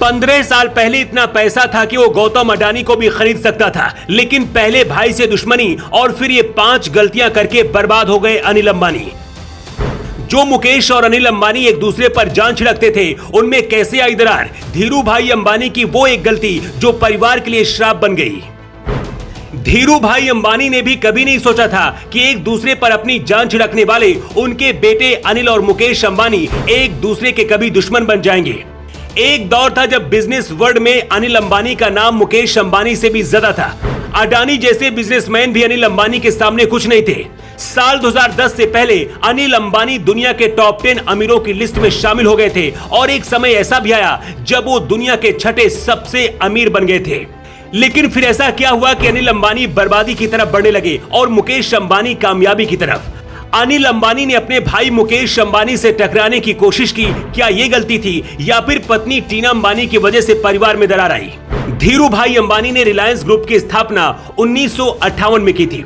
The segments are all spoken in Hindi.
15 साल पहले इतना पैसा था कि वो गौतम अडानी को भी खरीद सकता था, लेकिन पहले भाई से दुश्मनी और फिर ये 5 गलतियां करके बर्बाद हो गए अनिल अंबानी। जो मुकेश और अनिल अंबानी एक दूसरे पर जान छिड़कते थे, उनमें कैसे आई दरार? धीरू भाई अंबानी की वो एक गलती जो परिवार के लिए श्राप बन गई। धीरू भाई अंबानी ने भी कभी नहीं सोचा था कि एक दूसरे पर अपनी जान छिड़कने वाले उनके बेटे अनिल और मुकेश अंबानी एक दूसरे के कभी दुश्मन बन जाएंगे। एक दौर था जब बिजनेस वर्ल्ड में अनिल अंबानी का नाम मुकेश अंबानी से भी ज्यादा था। अडानी जैसे बिजनेसमैन भी अनिल अंबानी के सामने कुछ नहीं थे। साल 2010 से पहले अनिल अंबानी दुनिया के टॉप 10 अमीरों की लिस्ट में शामिल हो गए थे और एक समय ऐसा भी आया जब वो दुनिया के 6ठे सबसे अमीर बन गए थे। लेकिन फिर ऐसा क्या हुआ कि अनिल अंबानी बर्बादी की तरफ बढ़ने लगे और मुकेश अंबानी कामयाबी की तरफ। अनिल अंबानी ने अपने भाई मुकेश अंबानी से टकराने की कोशिश की। क्या यह गलती थी या फिर पत्नी टीना अंबानी की वजह से परिवार में दरार आई? धीरू भाई अंबानी ने रिलायंस ग्रुप की स्थापना 1958 में की थी।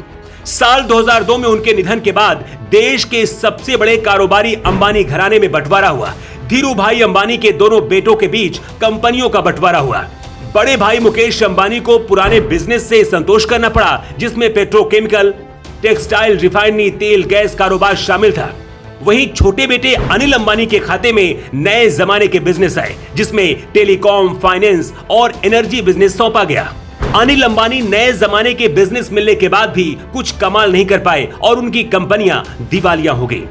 साल 2002 में उनके निधन के बाद देश के सबसे बड़े कारोबारी अंबानी घराने में बंटवारा हुआ। धीरू भाई अंबानी के दोनों बेटों के बीच कंपनियों का बंटवारा हुआ। बड़े भाई मुकेश अंबानी को पुराने बिजनेस से संतोष करना पड़ा, जिसमें पेट्रोकेमिकल, टेक्सटाइल, रिफाइनरी, तेल, गैस कारोबार शामिल था। वहीं छोटे बेटे अनिल अंबानी के खाते में नए जमाने के बिजनेस आए, जिसमें टेलीकॉम, फाइनेंस और एनर्जी बिजनेस सौंपा गया। अनिल अंबानी नए जमाने के बिजनेस मिलने के बाद भी कुछ कमाल नहीं कर पाए और उनकी कंपनियां दिवालिया हो गई।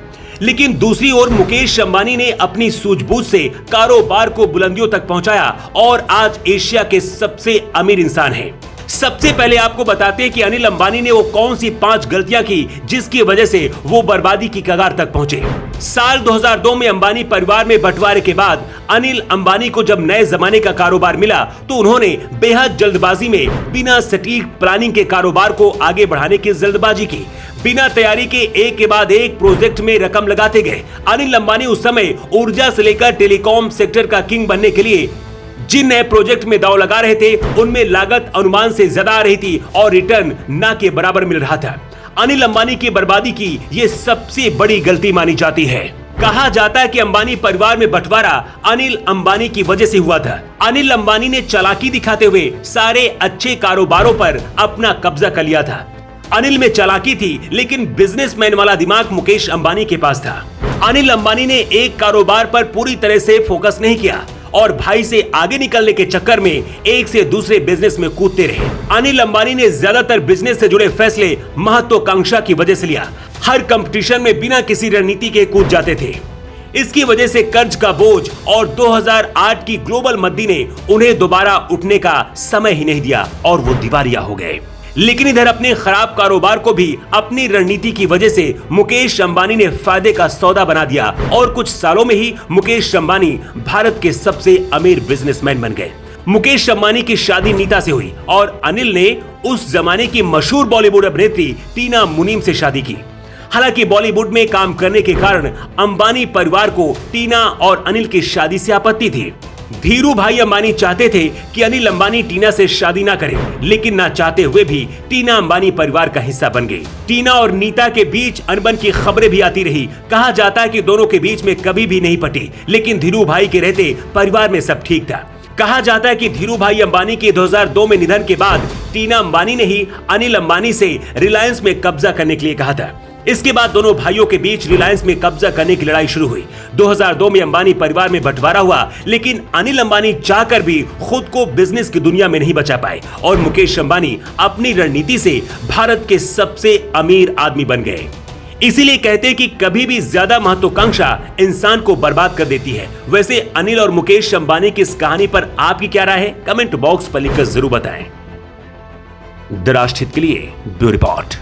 लेकिन दूसरी ओर मुकेश अंबानी ने अपनी सूझबूझ से कारोबार को बुलंदियों तक पहुंचाया और आज एशिया के सबसे अमीर इंसान हैं। सबसे पहले आपको बताते हैं कि अनिल अंबानी ने वो कौन सी 5 गलतियां की जिसकी वजह से वो बर्बादी की कगार तक पहुंचे। साल 2002 में अंबानी परिवार में बंटवारे के बाद अनिल अंबानी को जब नए जमाने का कारोबार मिला तो उन्होंने बेहद जल्दबाजी में बिना सटीक प्लानिंग के कारोबार को आगे बढ़ाने की जल्दबाजी की। बिना तैयारी के एक के बाद एक प्रोजेक्ट में रकम लगाते गए। अनिल अंबानी उस समय ऊर्जा से लेकर टेलीकॉम सेक्टर का किंग बनने के लिए जिन नए प्रोजेक्ट में दांव लगा रहे थे, उनमें लागत अनुमान से ज्यादा आ रही थी और रिटर्न ना के बराबर मिल रहा था। अनिल अंबानी की बर्बादी की ये सबसे बड़ी गलती मानी जाती है। कहा जाता है कि अंबानी परिवार में बंटवारा अनिल अंबानी की वजह से हुआ था। अनिल अंबानी ने चालाकी दिखाते हुए सारे अच्छे कारोबारों पर अपना कब्जा कर लिया था। अनिल में चालाकी थी, लेकिन बिजनेसमैन वाला दिमाग मुकेश अंबानी के पास था। अनिल अंबानी ने एक कारोबार पर पूरी तरह से फोकस नहीं किया और भाई से आगे निकलने के चक्कर में एक से दूसरे बिजनेस में कूदते रहे। अनिल अंबानी ने ज्यादातर बिजनेस से जुड़े फैसले महत्वाकांक्षा की वजह से लिया। हर कंपटीशन में बिना किसी रणनीति के कूद जाते थे। इसकी वजह से कर्ज का बोझ और 2008 की ग्लोबल मंदी ने उन्हें दोबारा उठने का समय ही नहीं दिया और वो दिवालिया हो गए। लेकिन इधर अपने खराब कारोबार को भी अपनी रणनीति की वजह से मुकेश अंबानी ने फायदे का सौदा बना दिया और कुछ सालों में ही मुकेश अंबानी भारत के सबसे अमीर बिजनेसमैन बन गए। मुकेश अंबानी की शादी नीता से हुई और अनिल ने उस जमाने की मशहूर बॉलीवुड अभिनेत्री टीना मुनीम से शादी की। हालांकि बॉलीवुड में काम करने के कारण अंबानी परिवार को टीना और अनिल की शादी से आपत्ति थी। धीरू भाई अंबानी चाहते थे कि अनिल अंबानी टीना से शादी ना करें, लेकिन ना चाहते हुए भी टीना अंबानी परिवार का हिस्सा बन गई। टीना और नीता के बीच अनबन की खबरें भी आती रही। कहा जाता है कि दोनों के बीच में कभी भी नहीं पटी, लेकिन धीरू भाई के रहते परिवार में सब ठीक था। कहा जाता है कि धीरू भाई अंबानी के 2002 में निधन के बाद टीना अंबानी ने ही अनिल अंबानी से रिलायंस में कब्जा करने के लिए कहा था। इसके बाद दोनों भाइयों के बीच रिलायंस में कब्जा करने की लड़ाई शुरू हुई। 2002 में अंबानी परिवार में बंटवारा हुआ, लेकिन अनिल अंबानी चाहकर भी खुद को बिजनेस की दुनिया में नहीं बचा पाए और मुकेश अंबानी अपनी रणनीति से भारत के सबसे अमीर आदमी बन गए। इसीलिए कहते हैं कि कभी भी ज्यादा महत्वाकांक्षा इंसान को बर्बाद कर देती है। वैसे अनिल और मुकेश अंबानी की इस कहानी पर आपकी क्या राय है? कमेंट बॉक्स पर लिखकर जरूर बताएं। द राष्ट्रहित के लिए ब्यूरो रिपोर्ट।